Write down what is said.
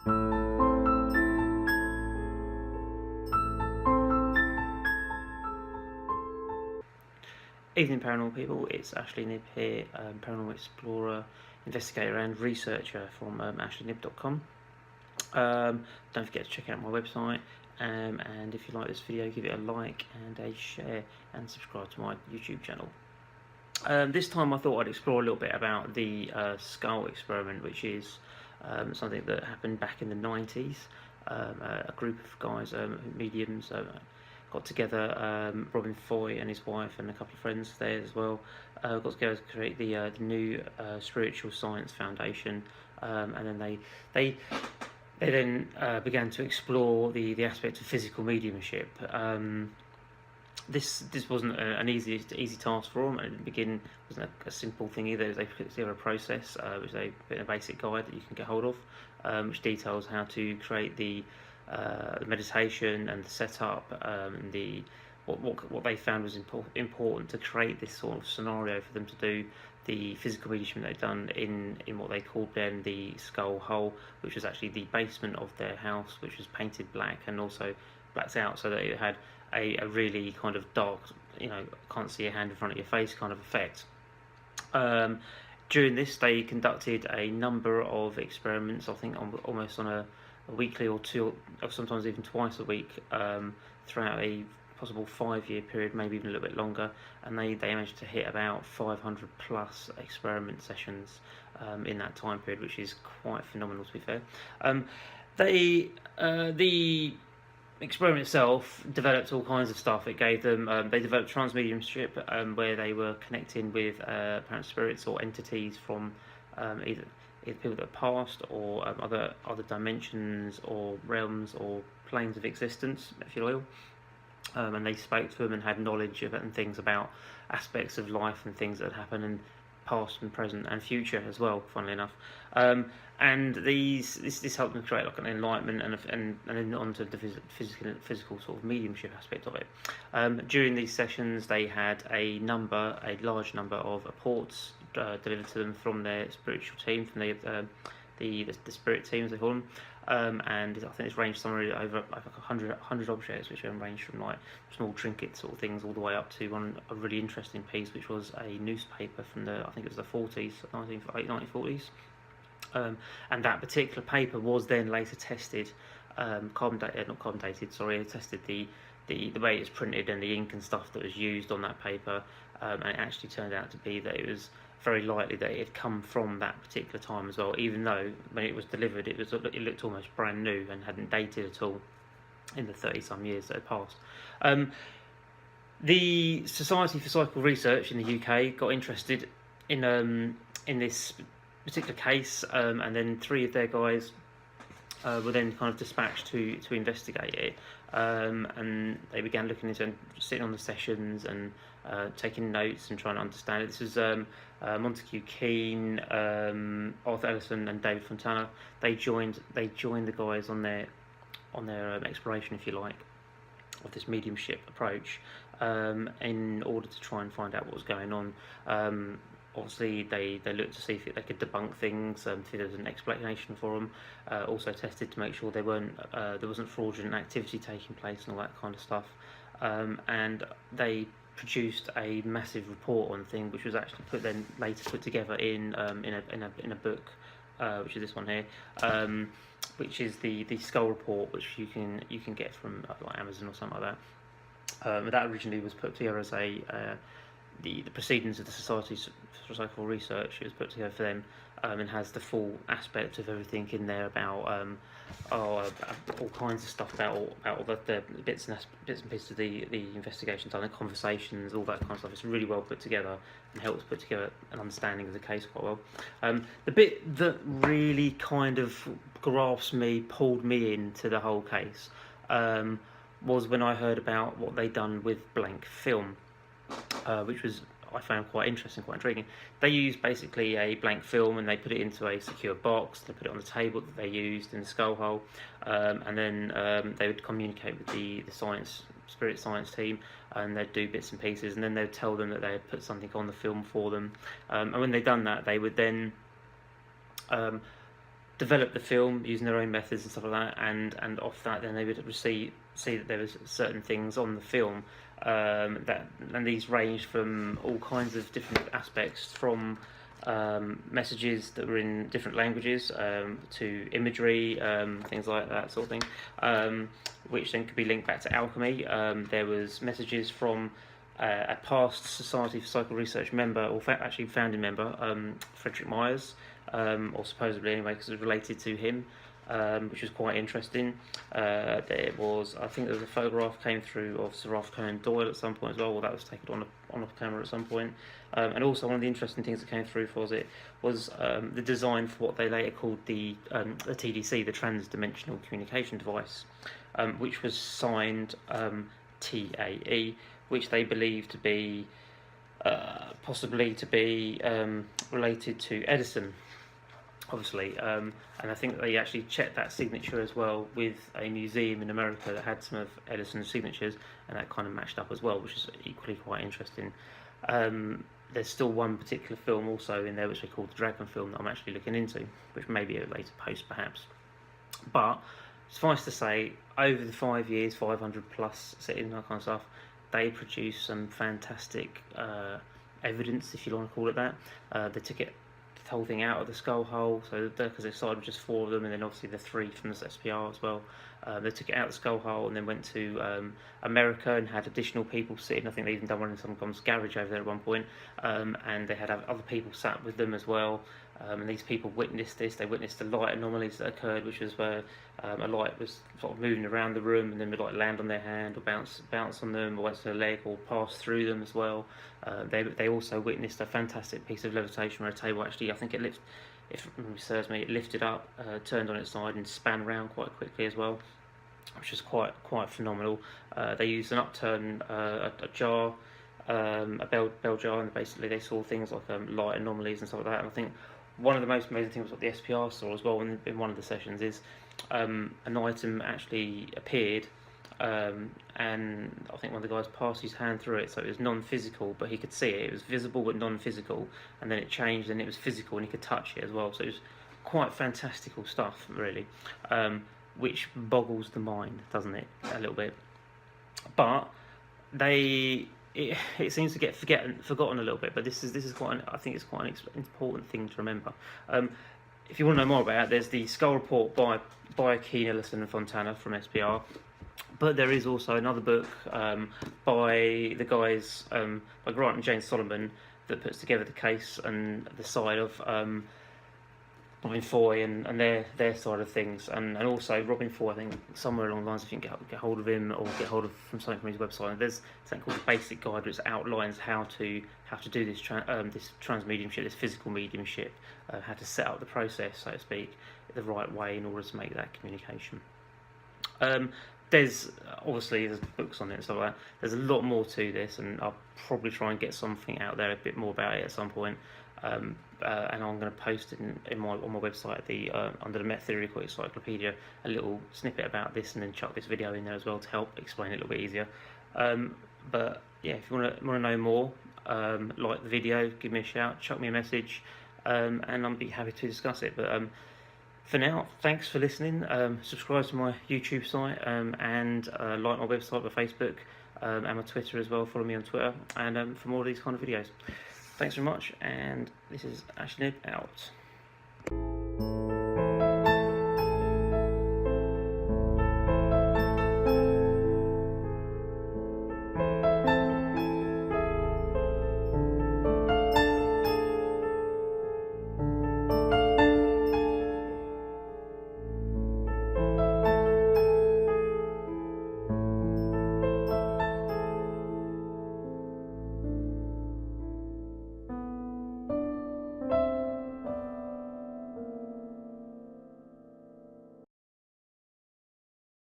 Evening paranormal people, it's Ashley Knibb here, paranormal explorer, investigator and researcher from ashleyknibb.com. Don't forget to check out my website, and if you like this video, give it a like and a share and subscribe to my YouTube channel. This time I thought I'd explore a little bit about the Scole Experiment, which is something that happened back in the 90s. A group of guys, mediums, got together, Robin Foy and his wife and a couple of friends there as well, got together to create the new Spiritual Science Foundation, and then they then began to explore the aspect of physical mediumship. This wasn't an easy task for them. At the beginning, it wasn't a simple thing either. They put together a process, which they put in a basic guide that you can get hold of, which details how to create the meditation and the setup, and what they found was important to create this sort of scenario for them to do the physical mediumship they'd done in what they called then the skull hole, which was actually the basement of their house, which was painted black and also blacked out so that it had a really kind of dark, can't see a hand in front of your face kind of effect. During this, they conducted a number of experiments, I think almost on a weekly or two, or sometimes even twice a week, throughout a possible 5-year period, maybe even a little bit longer, and they managed to hit about 500 plus experiment sessions in that time period, which is quite phenomenal, to be fair. The experiment itself developed all kinds of stuff. It gave them, they developed trance mediumship, where they were connecting with apparent spirits or entities from either people that are past or other dimensions or realms or planes of existence, if you will. And they spoke to them and had knowledge of it and things about aspects of life and things that had happened in past and present and future as well, funnily enough. And this helped them create like an enlightenment and then onto the physical sort of mediumship aspect of it. During these sessions, they had a large number of apports delivered to them from their spiritual team, from the spirit teams they call them. And I think it's ranged somewhere over like 100 objects, which ranged from like small trinkets sort of things all the way up to a really interesting piece, which was a newspaper from I think it was the 40s, 1940s. And that particular paper was then later tested, tested the way it's printed and the ink and stuff that was used on that paper, and it actually turned out to be that it was very likely that it had come from that particular time as well, even though when it was delivered it looked almost brand new and hadn't dated at all in the 30-some years that had passed. The Society for Psychical Research in the UK got interested in this particular case, and then 3 of their guys were then kind of dispatched to investigate it, and they began looking into and sitting on the sessions and taking notes and trying to understand it. This was Montague Keen, Ellison and David Fontana. They joined the guys on their exploration, if you like, of this mediumship approach, in order to try and find out what was going on. Obviously, they looked to see if they could debunk things, see if there was an explanation for them. Also tested to make sure there wasn't fraudulent activity taking place and all that kind of stuff. And they produced a massive report on the thing, which was actually later put together in a book, which is this one here, which is the Scole report, which you can get from like Amazon or something like that. That originally was put together as the proceedings of the Society for Psychical Research. It was put together for them, and has the full aspect of everything in there about all kinds of stuff about all the bits and pieces of the investigation done, the conversations, all that kind of stuff. It's really well put together and helps put together an understanding of the case quite well. The bit that really kind of pulled me into the whole case, was when I heard about what they'd done with blank film, which I found quite interesting, quite intriguing. They used basically a blank film and they put it into a secure box. They put it on the table that they used in the skull hole, and then they would communicate with the spirit science team, and they'd do bits and pieces, and then they'd tell them that they had put something on the film for them. And when they'd done that, they would then develop the film using their own methods and stuff like that, and off that then they would see that there was certain things on the film, and these ranged from all kinds of different aspects, from messages that were in different languages, to imagery, things like that sort of thing, which then could be linked back to alchemy. There was messages from a past Society for Psychical Research member, or actually founding member, Frederick Myers, or supposedly anyway, because it was related to him, which was quite interesting. There was, I think there was a photograph came through of Sir Arthur Conan Doyle at some point as well, or that was taken on a camera at some point. And also one of the interesting things that came through was the design for what they later called the TDC, the Trans-Dimensional Communication Device, which was signed TAE, which they believed to be possibly to be related to Edison, obviously, and I think they actually checked that signature as well with a museum in America that had some of Edison's signatures, and that kind of matched up as well, which is equally quite interesting. There's still one particular film also in there which they call the Dragon film that I'm actually looking into, which may be a later post perhaps. But suffice to say, over the 5 years, 500 plus sittings, that kind of stuff, they produced some fantastic evidence, if you want to call it that. They took the whole thing out of the skull hole, so because they started with just 4 of them, and then obviously the 3 from the SPR as well. They took it out of the skull hole and then went to America and had additional people sitting. I think they even done one in some garage over there at one point, and they had other people sat with them as well. And these people witnessed this. They witnessed the light anomalies that occurred, which was where a light was sort of moving around the room and then would like land on their hand or bounce on them, or bounce on their leg, or pass through them as well. They also witnessed a fantastic piece of levitation where a table actually, I think if memory serves me, it lifted up, turned on its side and span around quite quickly as well, which was quite phenomenal. They used an upturn, a jar, a bell jar, and basically they saw things like light anomalies and stuff like that. And I think one of the most amazing things what the SPR saw as well in one of the sessions is an item actually appeared, and I think one of the guys passed his hand through it, so it was non-physical, but he could see it. It was visible but non-physical, and then it changed and it was physical and he could touch it as well. So it was quite fantastical stuff, really, which boggles the mind, doesn't it, a little bit. But it seems to get forgotten a little bit, but this is quite I think it's quite an important thing to remember. If you want to know more about it, there's the Scole report by Keen, Ellison and Fontana from SPR, but there is also another book by the guys, by Grant and Jane Solomon, that puts together the case and the side of Robin Foy and their side of things, and also Robin Foy, I think somewhere along the lines, if you can get hold of him or get hold of from something from his website, there's something called the Basic Guide, which outlines how to do this trans mediumship, this physical mediumship, how to set up the process, so to speak, the right way in order to make that communication. There's books on it and stuff like that. There's a lot more to this, and I'll probably try and get something out there a bit more about it at some point. And I'm going to post it on my website, under the Met Theory Encyclopedia, a little snippet about this, and then chuck this video in there as well to help explain it a little bit easier. But yeah, if you want to know more, like the video, give me a shout, chuck me a message, and I'll be happy to discuss it. But for now, thanks for listening. Subscribe to my YouTube site, and like my website, my Facebook, and my Twitter as well. Follow me on Twitter, and for more of these kind of videos. Thanks very much, and this is Knibb out.